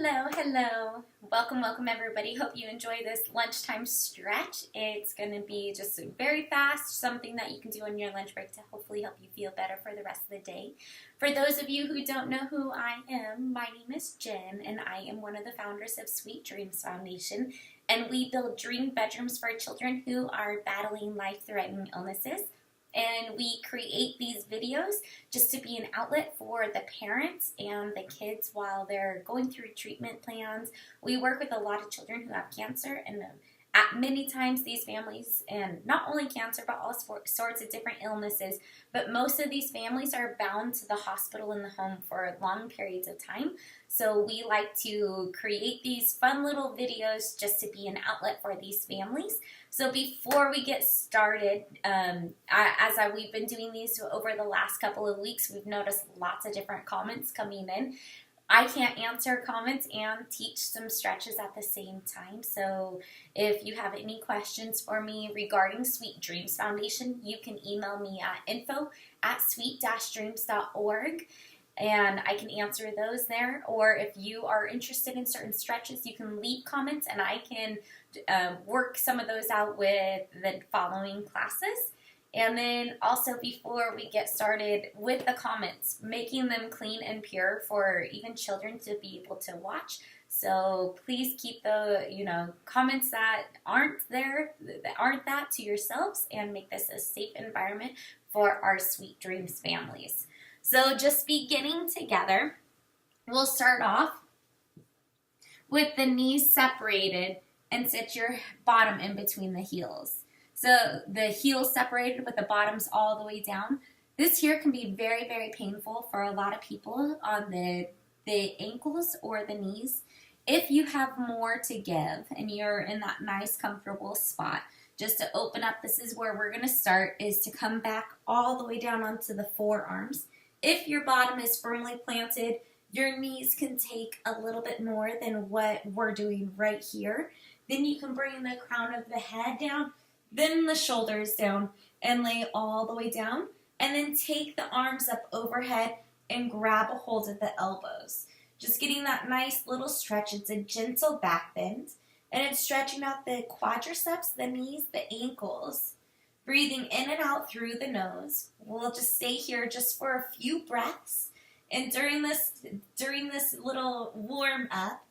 Hello. Welcome everybody. Hope you enjoy this lunchtime stretch. It's going to be just very fast, something that you can do on your lunch break to hopefully help you feel better for the rest of the day. For those of you who don't know who I am, my name is Jen, and I am one of the founders of Sweet Dreams Foundation, and we build dream bedrooms for children who are battling life-threatening illnesses. And we create these videos just to be an outlet for the parents and the kids while they're going through treatment plans. We work with a lot of children who have cancer, and at many times these families, and not only cancer but all sorts of different illnesses, but most of these families are bound to the hospital and the home for long periods of time. So we like to create these fun little videos just to be an outlet for these families. So before we get started, we've been doing these over the last couple of weeks, we've noticed lots of different comments coming in. I can't answer comments and teach some stretches at the same time. So if you have any questions for me regarding Sweet Dreams Foundation, you can email me at info@sweet-dreams.org. And I can answer those there. Or if you are interested in certain stretches, you can leave comments and I can work some of those out with the following classes. And then also, before we get started with the comments, making them clean and pure for even children to be able to watch. So please keep the comments that aren't that to yourselves, and make this a safe environment for our Sweet Dreams families. So just beginning together, we'll start off with the knees separated and sit your bottom in between the heels. So the heels separated with the bottoms all the way down. This here can be very, very painful for a lot of people on the ankles or the knees. If you have more to give and you're in that nice, comfortable spot, just to open up, this is where we're going to start, is to come back all the way down onto the forearms. If your bottom is firmly planted, your knees can take a little bit more than what we're doing right here. Then you can bring the crown of the head down, then the shoulders down, and lay all the way down. And then take the arms up overhead and grab a hold of the elbows. Just getting that nice little stretch. It's a gentle back bend. And it's stretching out the quadriceps, the knees, the ankles. Breathing in and out through the nose. We'll just stay here just for a few breaths. And during this little warm up,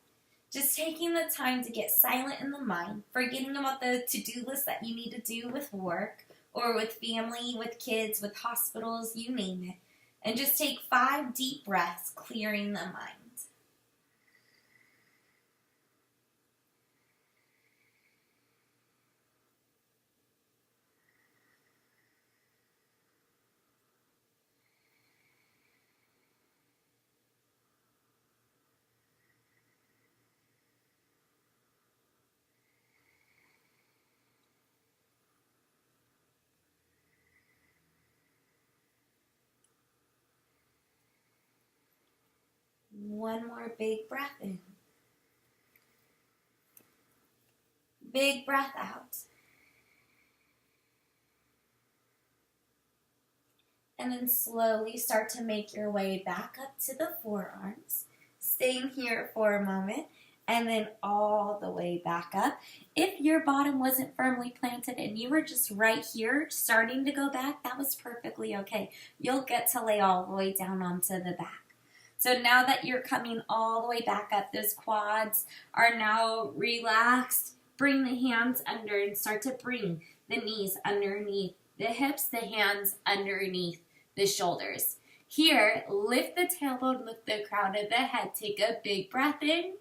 just taking the time to get silent in the mind, forgetting about the to-do list that you need to do with work or with family, with kids, with hospitals, you name it. And just take 5 deep breaths, clearing the mind. One more big breath in. Big breath out. And then slowly start to make your way back up to the forearms. Staying here for a moment. And then all the way back up. If your bottom wasn't firmly planted and you were just right here starting to go back, that was perfectly okay. You'll get to lay all the way down onto the back. So now that you're coming all the way back up, those quads are now relaxed. Bring the hands under and start to bring the knees underneath the hips, the hands underneath the shoulders. Here, lift the tailbone, lift the crown of the head. Take a big breath in.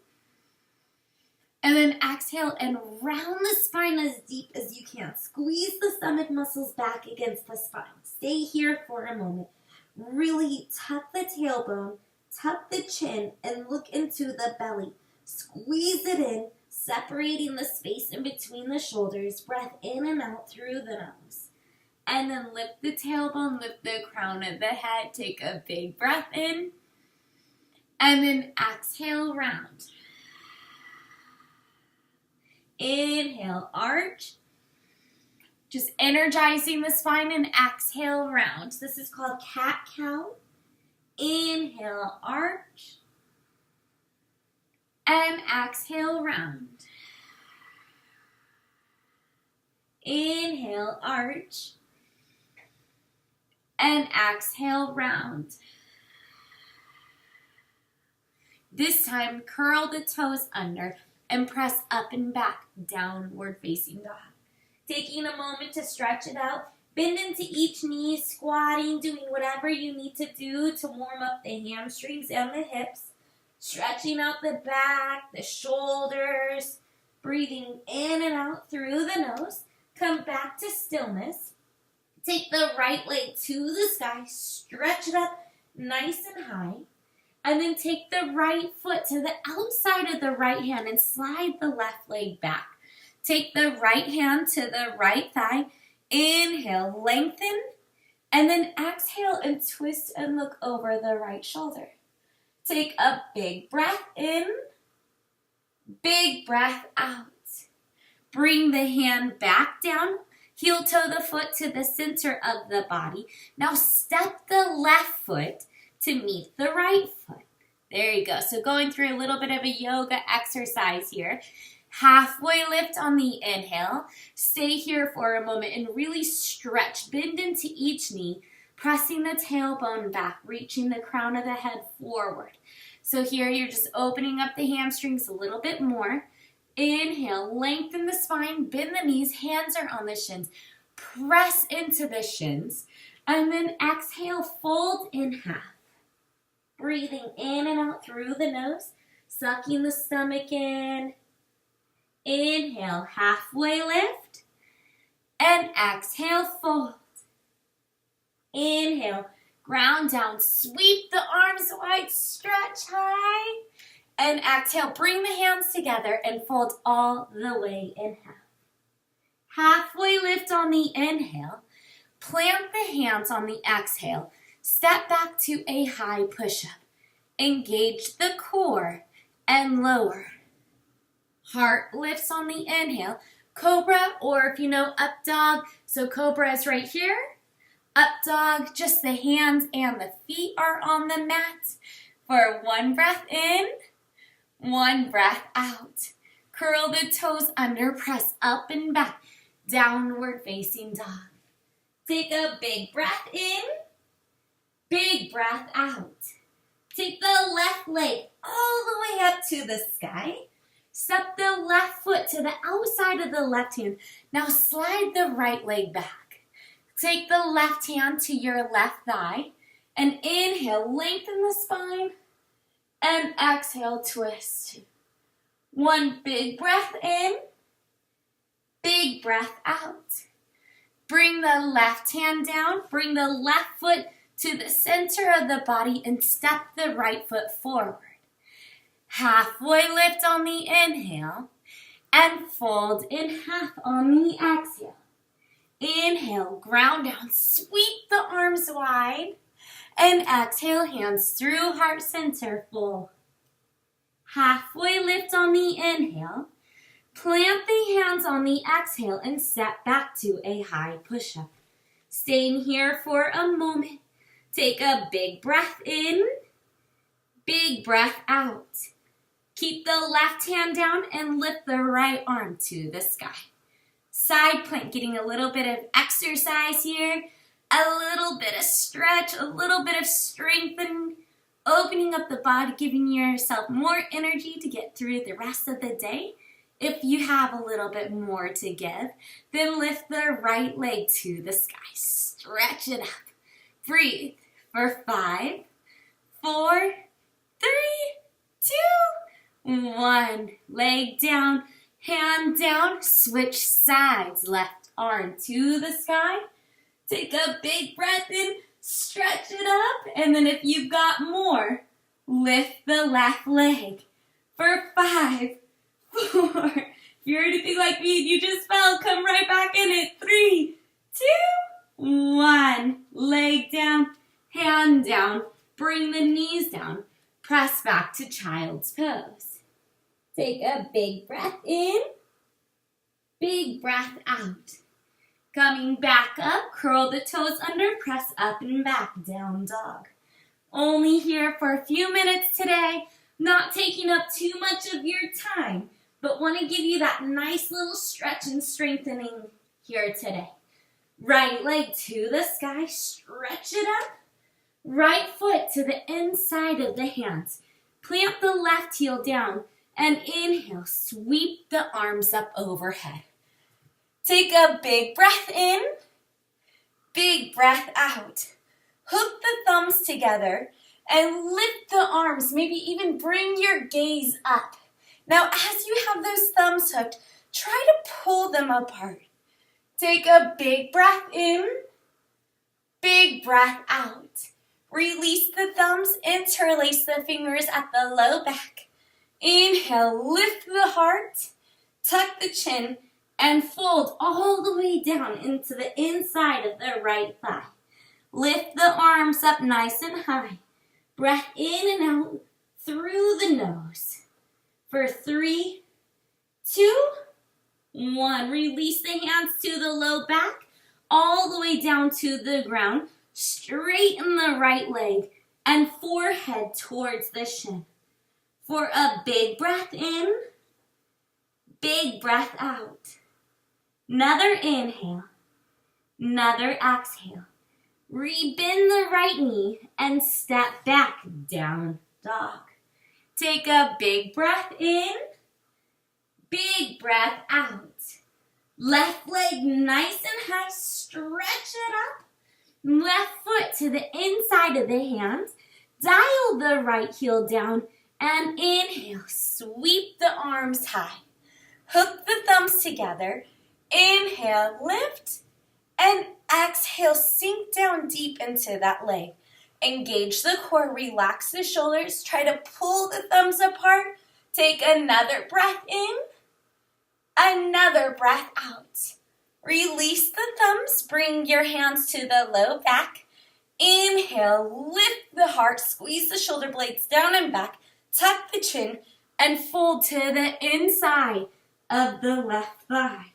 And then exhale and round the spine as deep as you can. Squeeze the stomach muscles back against the spine. Stay here for a moment. Really tuck the tailbone. Tuck the chin and look into the belly. Squeeze it in, separating the space in between the shoulders. Breath in and out through the nose. And then lift the tailbone, lift the crown of the head. Take a big breath in. And then exhale, round. Inhale, arch. Just energizing the spine, and exhale, round. This is called cat-cow. Inhale, arch. And exhale, round. Inhale, arch. And exhale, round. This time, curl the toes under and press up and back, downward facing dog. Taking a moment to stretch it out. Bend into each knee, squatting, doing whatever you need to do to warm up the hamstrings and the hips. Stretching out the back, the shoulders, breathing in and out through the nose. Come back to stillness. Take the right leg to the sky, stretch it up nice and high. And then take the right foot to the outside of the right hand and slide the left leg back. Take the right hand to the right thigh. Inhale, lengthen. And then exhale and twist and look over the right shoulder. Take a big breath in. Big breath out. Bring the hand back down. Heel toe the foot to the center of the body. Now step the left foot to meet the right foot. There you go. So going through a little bit of a yoga exercise here. Halfway lift on the inhale. Stay here for a moment and really stretch. Bend into each knee, pressing the tailbone back, reaching the crown of the head forward. So here you're just opening up the hamstrings a little bit more. Inhale, lengthen the spine, bend the knees, hands are on the shins. Press into the shins. And then exhale, fold in half. Breathing in and out through the nose, sucking the stomach in. Inhale, halfway lift. And exhale, fold. Inhale, ground down, sweep the arms wide, stretch high. And exhale, bring the hands together and fold all the way in half. Halfway lift on the inhale. Plant the hands on the exhale. Step back to a high push-up. Engage the core and lower. Heart lifts on the inhale. Cobra, or if you know, up dog. So cobra is right here. Up dog, just the hands and the feet are on the mat. For one breath in, one breath out. Curl the toes under, press up and back. Downward facing dog. Take a big breath in. Big breath out. Take the left leg all the way up to the sky. Step the left foot to the outside of the left hand. Now slide the right leg back. Take the left hand to your left thigh. And inhale, lengthen the spine. And exhale, twist. One big breath in. Big breath out. Bring the left hand down. Bring the left foot to the center of the body and step the right foot forward. Halfway lift on the inhale and fold in half on the exhale. Inhale, ground down, sweep the arms wide, and exhale, hands through heart center, fold. Halfway lift on the inhale, plant the hands on the exhale and step back to a high push-up. Staying here for a moment. Take a big breath in, big breath out. Keep the left hand down and lift the right arm to the sky. Side plank, getting a little bit of exercise here, a little bit of stretch, a little bit of strengthening, opening up the body, giving yourself more energy to get through the rest of the day. If you have a little bit more to give, then lift the right leg to the sky. Stretch it up. Breathe for 5, 4, 3, 2, 1. Leg down, hand down, switch sides. Left arm to the sky. Take a big breath in, stretch it up, and then if you've got more, lift the left leg for 5, 4. If you're anything like me and you just fell, come right back in it. 3, 2, 1. Leg down, hand down, bring the knees down, press back to child's pose. Take a big breath in, big breath out. Coming back up, curl the toes under, press up and back, down dog. Only here for a few minutes today. Not taking up too much of your time, but want to give you that nice little stretch and strengthening here today. Right leg to the sky, stretch it up. Right foot to the inside of the hands. Plant the left heel down and inhale, sweep the arms up overhead. Take a big breath in, big breath out. Hook the thumbs together and lift the arms, maybe even bring your gaze up. Now, as you have those thumbs hooked, try to pull them apart. Take a big breath in, big breath out. Release the thumbs, interlace the fingers at the low back. Inhale, lift the heart, tuck the chin, and fold all the way down into the inside of the right thigh. Lift the arms up nice and high. Breath in and out through the nose. For 3, 2, 1. Release the hands to the low back, all the way down to the ground. Straighten the right leg and forehead towards the shin. For a big breath in, big breath out. Another inhale, another exhale. Rebend the right knee and step back, down dog. Take a big breath in, big breath out. Left leg nice and high, stretch it up. Left foot to the inside of the hands. Dial the right heel down and inhale, sweep the arms high. Hook the thumbs together. Inhale, lift, and exhale, sink down deep into that leg. Engage the core, relax the shoulders, try to pull the thumbs apart. Take another breath in, another breath out. Release the thumbs, bring your hands to the low back. Inhale, lift the heart, squeeze the shoulder blades down and back, tuck the chin, and fold to the inside of the left thigh.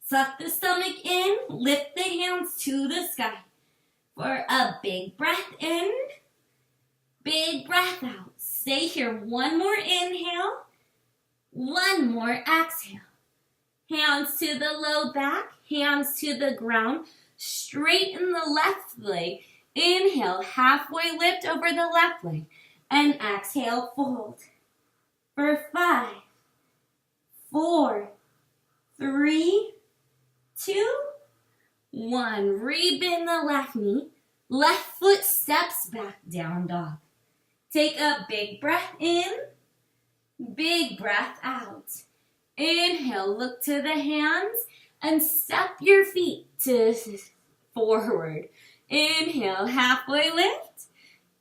Suck the stomach in, lift the hands to the sky. For a big breath in, big breath out. Stay here. One more inhale, one more exhale. Hands to the low back, hands to the ground. Straighten the left leg. Inhale, halfway lift over the left leg. And exhale, fold. For 5, 4, 3, 2, 1. Rebend the left knee. Left foot steps back, down dog. Take a big breath in, big breath out. Inhale, look to the hands and step your feet to forward. Inhale, halfway lift,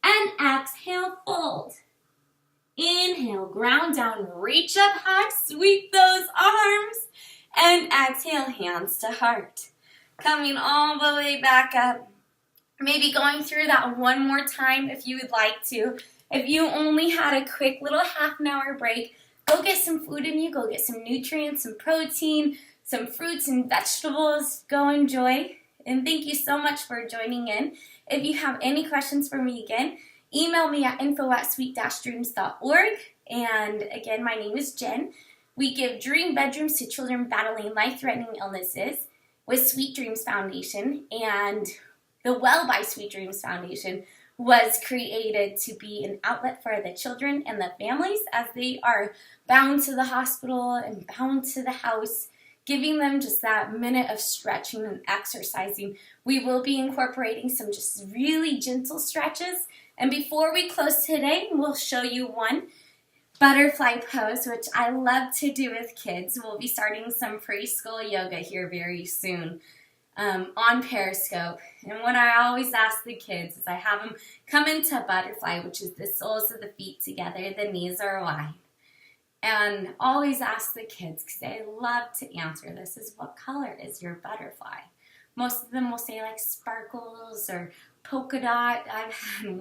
and exhale, fold. Inhale, ground down, reach up high, sweep those arms, and exhale, hands to heart. Coming all the way back up. Maybe going through that one more time if you would like to. If you only had a quick little half an hour break, go get some food in you, go get some nutrients, some protein, some fruits and vegetables. Go enjoy. And thank you so much for joining in. If you have any questions for me again, email me at info@sweet-dreams.org. And again, my name is Jen. We give dream bedrooms to children battling life-threatening illnesses with Sweet Dreams Foundation. And the Well by Sweet Dreams Foundation was created to be an outlet for the children and the families as they are bound to the hospital and bound to the house, giving them just that minute of stretching and exercising. We will be incorporating some just really gentle stretches. And before we close today, we'll show you one butterfly pose, which I love to do with kids. We'll be starting some preschool yoga here very soon on Periscope. And what I always ask the kids is I have them come into butterfly, which is the soles of the feet together, the knees are wide. And always ask the kids, because they love to answer this, is what color is your butterfly? Most of them will say like sparkles or polka dot. I've had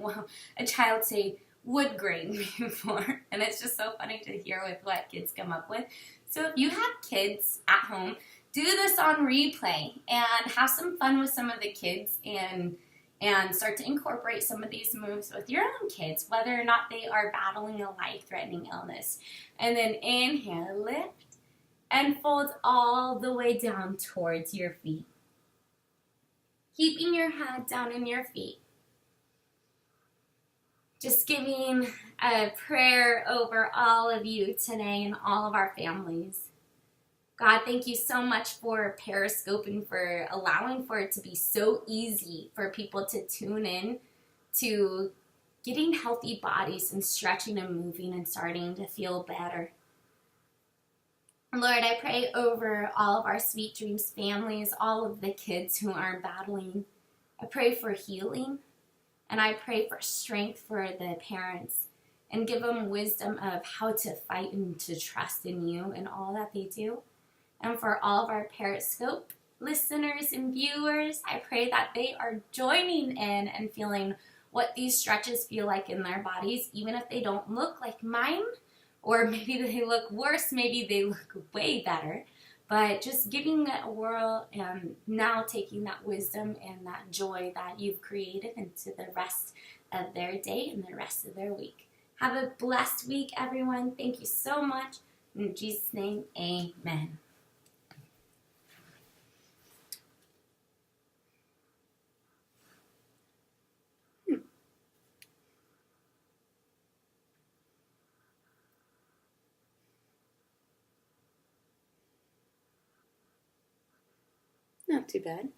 a child say wood grain before, and it's just so funny to hear with what kids come up with. So if you have kids at home, do this on replay and have some fun with some of the kids and and start to incorporate some of these moves with your own kids, whether or not they are battling a life-threatening illness. And then inhale, lift, and fold all the way down towards your feet. Keeping your head down in your feet. Just giving a prayer over all of you today and all of our families. God, thank you so much for Periscope and for allowing for it to be so easy for people to tune in to getting healthy bodies and stretching and moving and starting to feel better. Lord, I pray over all of our Sweet Dreams families, all of the kids who are battling. I pray for healing, and I pray for strength for the parents, and give them wisdom of how to fight and to trust in you in all that they do. And for all of our Periscope listeners and viewers, I pray that they are joining in and feeling what these stretches feel like in their bodies, even if they don't look like mine, or maybe they look worse, maybe they look way better. But just giving that a whirl and now taking that wisdom and that joy that you've created into the rest of their day and the rest of their week. Have a blessed week, everyone. Thank you so much. In Jesus' name, amen. Not too bad.